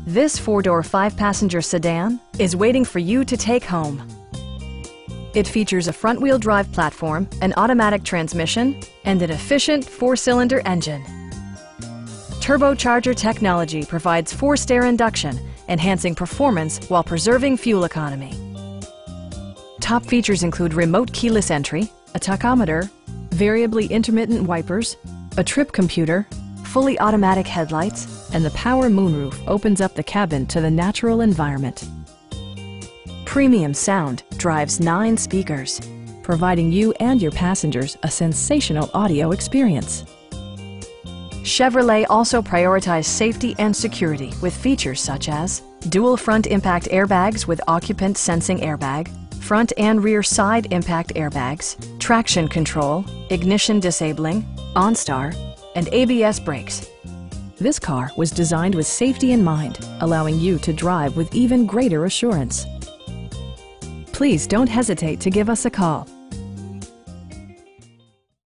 This four-door, five-passenger sedan is waiting for you to take home. It features a front-wheel drive platform, an automatic transmission, and an efficient four-cylinder engine. Turbocharger technology provides forced air induction, enhancing performance while preserving fuel economy. Top features include remote keyless entry, a tachometer, variably intermittent wipers, a trip computer, fully automatic headlights, and the power moonroof opens up the cabin to the natural environment. Premium sound drives 9 speakers, providing you and your passengers a sensational audio experience. Chevrolet also prioritized safety and security with features such as dual front impact airbags with occupant sensing airbag, front and rear side impact airbags, traction control, ignition disabling, OnStar, and ABS brakes. This car was designed with safety in mind, allowing you to drive with even greater assurance. Please don't hesitate to give us a call.